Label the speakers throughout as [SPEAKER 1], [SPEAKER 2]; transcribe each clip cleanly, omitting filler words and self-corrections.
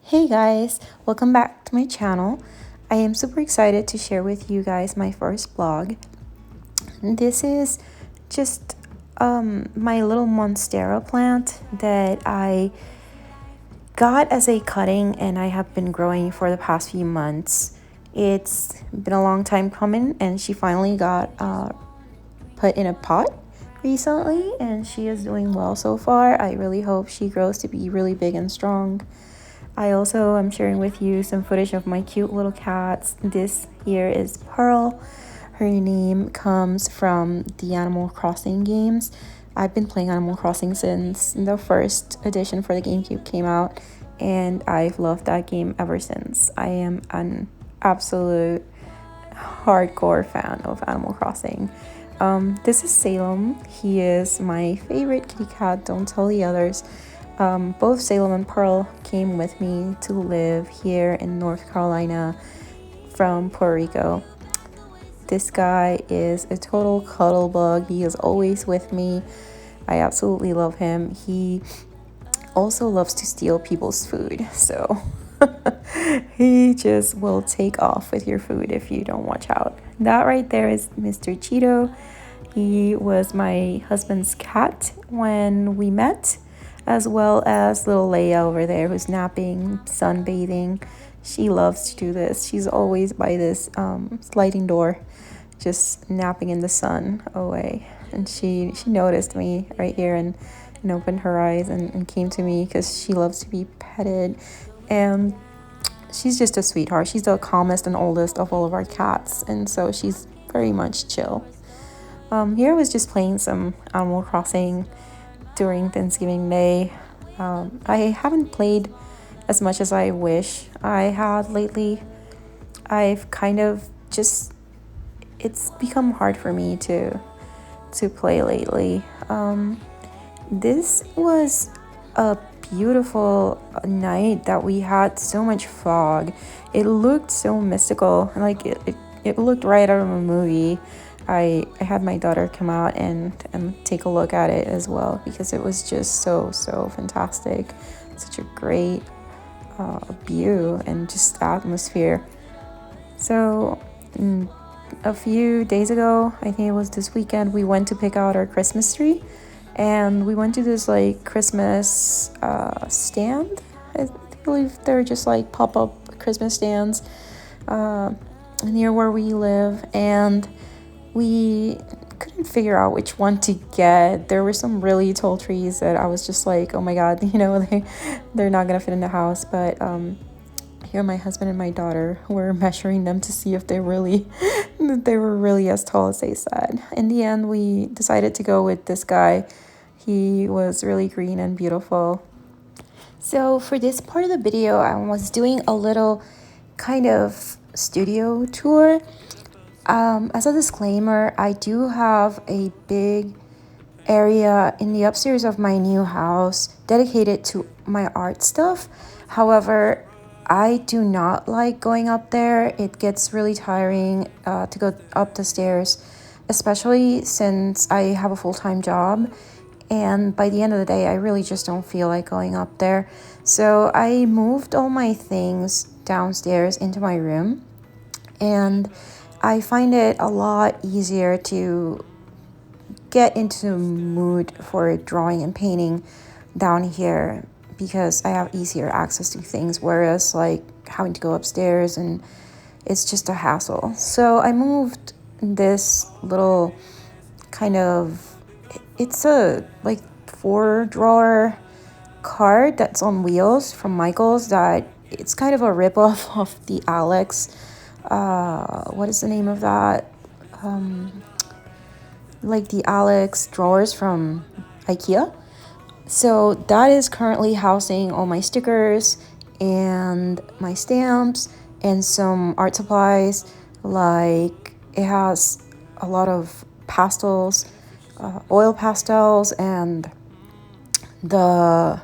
[SPEAKER 1] Hey guys, welcome back to my channel. I am super excited to share with you guys my first blog. This is just my little monstera plant that I got as a cutting and I have been growing for the past few months. It's been a long time coming and she finally got put in a pot recently and she is doing well so far. I really hope she grows to be really big and strong. I also am sharing with you some footage of my cute little cats. This here is Pearl. Her name comes from the Animal Crossing games. I've been playing Animal Crossing since the first edition for the GameCube came out, and I've loved that game ever since. I am an absolute hardcore fan of Animal Crossing. This is Salem. He is my favorite kitty cat. Don't tell the others. Both Salem and Pearl came with me to live here in North Carolina from Puerto Rico. This guy is a total cuddle bug. He is always with me. I absolutely love him. He also loves to steal people's food, so he just will take off with your food if you don't watch out. That right there is Mr. Cheeto. He was my husband's cat when we met, as well as little Leia over there who's napping, sunbathing. She loves to do this. She's always by this sliding door, just napping in the sun away. And she noticed me right here and opened her eyes and came to me because she loves to be petted. And she's just a sweetheart. She's the calmest and oldest of all of our cats, and so she's very much chill. Here I was just playing some Animal Crossing during Thanksgiving Day. I haven't played as much as I wish I had lately. I've kind of just, it's become hard for me to play lately. This was a beautiful night that we had so much fog. It looked so mystical, like it looked right out of a movie. I had my daughter come out and take a look at it as well because it was just so fantastic. Such a great view and just atmosphere. So a few days ago, I think it was this weekend, we went to pick out our Christmas tree, and we went to this like Christmas stand. I believe they're just like pop-up Christmas stands near where we live, and we couldn't figure out which one to get. There were some really tall trees that I was just like, oh my god, they're not gonna fit in the house. But here my husband and my daughter were measuring them to see if they were really as tall as they said. In the end, we decided to go with this guy. He was really green and beautiful. So for this part of the video, I was doing a little kind of studio tour. As a disclaimer, I do have a big area in the upstairs of my new house dedicated to my art stuff. However, I do not like going up there. It gets really tiring to go up the stairs, especially since I have a full-time job. And by the end of the day, I really just don't feel like going up there. So I moved all my things downstairs into my room, and I find it a lot easier to get into the mood for drawing and painting down here because I have easier access to things, whereas like having to go upstairs and it's just a hassle. So I moved this little kind of, it's a like 4-drawer card that's on wheels from Michael's, that it's kind of a ripoff of the Alex, what is the name of that? Like the Alex drawers from IKEA. So that is currently housing all my stickers and my stamps and some art supplies. Like it has a lot of pastels, oil pastels, and the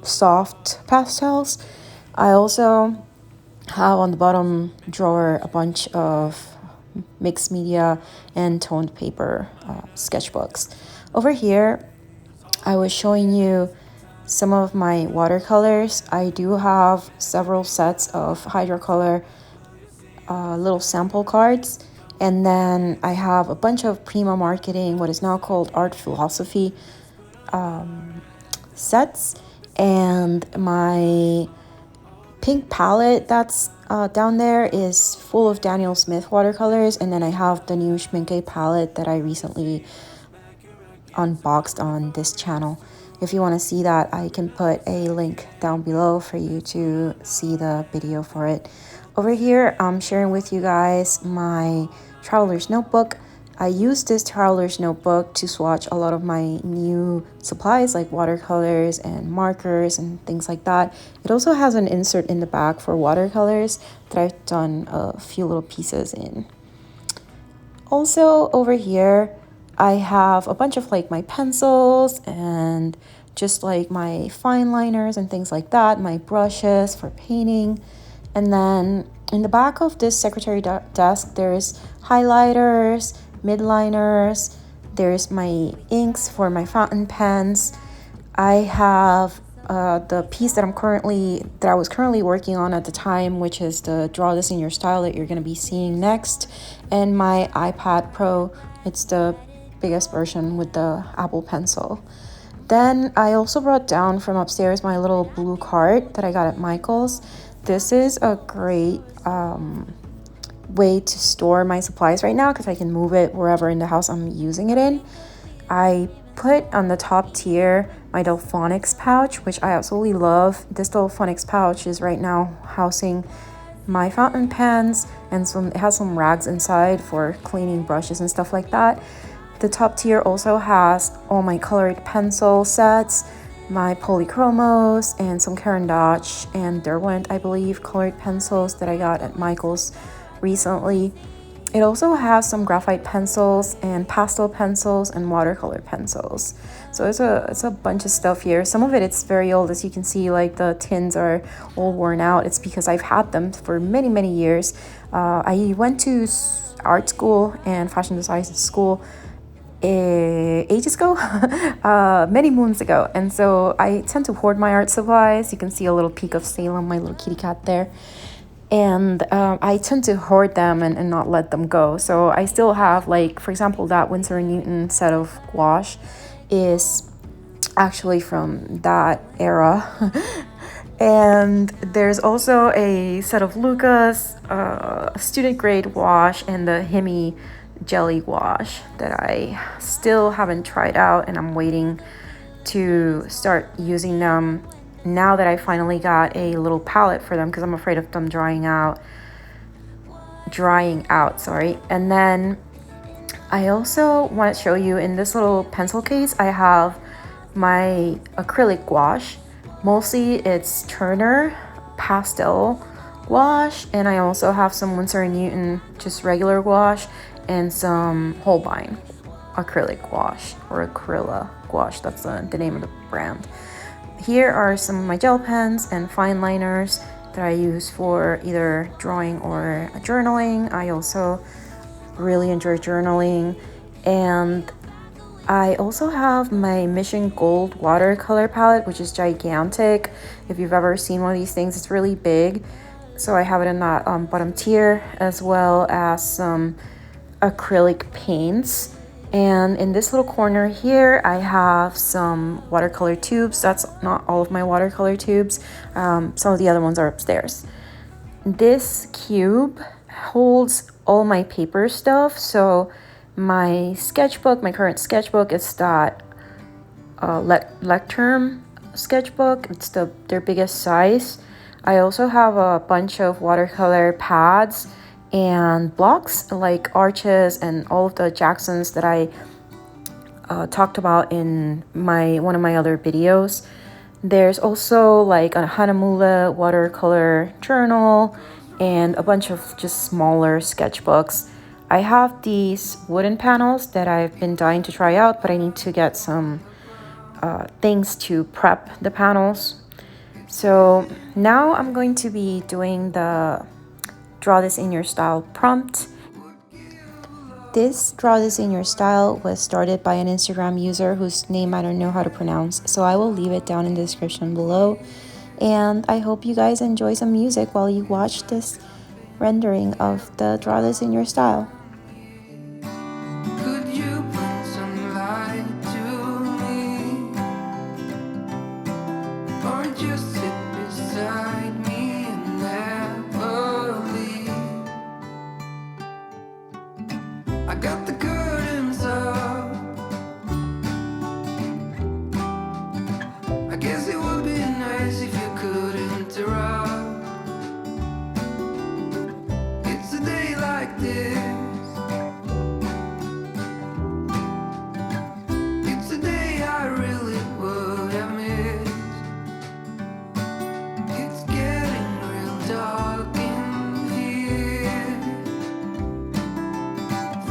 [SPEAKER 1] soft pastels. I also have on the bottom drawer a bunch of mixed media and toned paper sketchbooks. Over here, I was showing you some of my watercolors. I do have several sets of hydrocolor little sample cards, and then I have a bunch of Prima Marketing, what is now called Art Philosophy sets, and my pink palette that's down there is full of Daniel Smith watercolors, and then I have the new Schmincke palette that I recently unboxed on this channel. If you want to see that, I can put a link down below for you to see the video for it. Over here, I'm sharing with you guys my traveler's notebook. I use this traveler's notebook to swatch a lot of my new supplies like watercolors and markers and things like that. It also has an insert in the back for watercolors that I've done a few little pieces in. Also over here, I have a bunch of like my pencils and just like my fine liners and things like that, my brushes for painting. And then in the back of this secretary desk, there's highlighters, midliners, there's my inks for my fountain pens. I have the piece that I was currently working on at the time, which is the Draw This in Your Style that you're going to be seeing next, and my iPad Pro. It's the biggest version with the Apple Pencil. Then I also brought down from upstairs my little blue cart that I got at Michael's. This is a great way to store my supplies right now because I can move it wherever in the house I'm using it in. I put on the top tier my Delphonics pouch, which I absolutely love. This Delphonics pouch is right now housing my fountain pens, and it has some rags inside for cleaning brushes and stuff like that. The top tier also has all my colored pencil sets, my polychromos, and some Caran d'Ache and Derwent, I believe, colored pencils that I got at Michael's recently. It also has some graphite pencils and pastel pencils and watercolor pencils. So it's a bunch of stuff here. Some of it's very old, as you can see, like the tins are all worn out. It's because I've had them for many, many years. I went to art school and fashion design school ages ago, many moons ago, and so I tend to hoard my art supplies. You can see a little peek of Salem, my little kitty cat there, and I tend to hoard them and not let them go. So I still have, like, for example, that Winsor & Newton set of gouache is actually from that era. And there's also a set of Lucas student grade gouache and the Himi jelly gouache that I still haven't tried out, and I'm waiting to start using them now that I finally got a little palette for them because I'm afraid of them drying out. And then I also want to show you in this little pencil case, I have my acrylic gouache. Mostly it's Turner pastel gouache, and I also have some Winsor & Newton just regular gouache and some Holbein acrylic gouache, or Acryla gouache, that's the name of the brand. Here are some of my gel pens and fine liners that I use for either drawing or journaling. I also really enjoy journaling. And I also have my Mission Gold watercolor palette, which is gigantic. If you've ever seen one of these things, it's really big. So I have it in that bottom tier, as well as some acrylic paints. And in this little corner here, I have some watercolor tubes. That's not all of my watercolor tubes. Some of the other ones are upstairs. This cube holds all my paper stuff. So my sketchbook, my current sketchbook, is that Lecterm sketchbook. It's their biggest size. I also have a bunch of watercolor pads and blocks like arches and all of the Jacksons that I talked about in one of my other videos. There's also like a Hanamula watercolor journal and a bunch of just smaller sketchbooks. I have these wooden panels that I've been dying to try out, but I need to get some things to prep the panels. So now I'm going to be doing the Draw This in Your Style prompt. This Draw This in Your Style was started by an Instagram user whose name I don't know how to pronounce, so I will leave it down in the description below. And I hope you guys enjoy some music while you watch this rendering of the Draw This in Your Style.
[SPEAKER 2] Could you bring some light to me, or just sit beside me and never leave? I got the curtains up. I guess it would be nice if you could interrupt. It's a day like this. It's a day I really would have missed. It's getting real dark in here.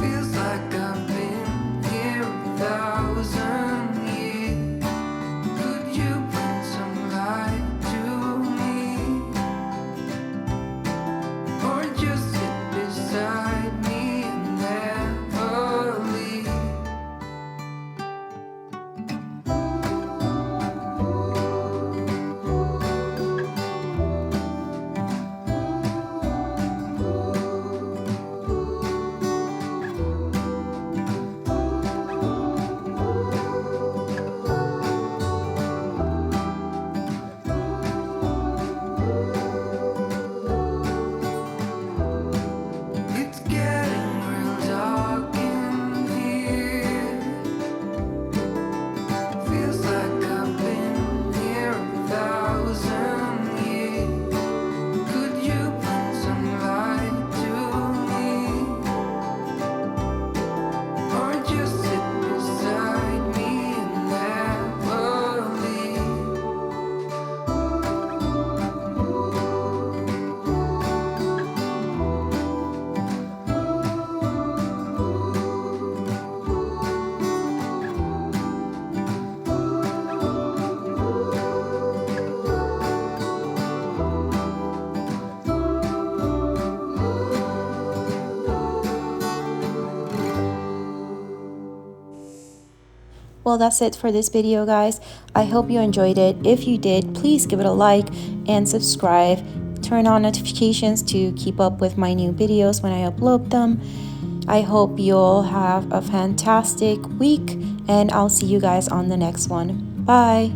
[SPEAKER 2] Feels like I've been here 1,000 years. Could you bring some light to me, or just sit beside me and never leave? It's getting real dark in here. Feels like I've been here 1,000 years. Could you bring some light to me, or just sit beside me and never leave?
[SPEAKER 1] Well, that's it for this video, guys. I hope you enjoyed it. If you did, please give it a like and subscribe. Turn on notifications to keep up with my new videos when I upload them. I hope you'll have a fantastic week, and I'll see you guys on the next one. Bye!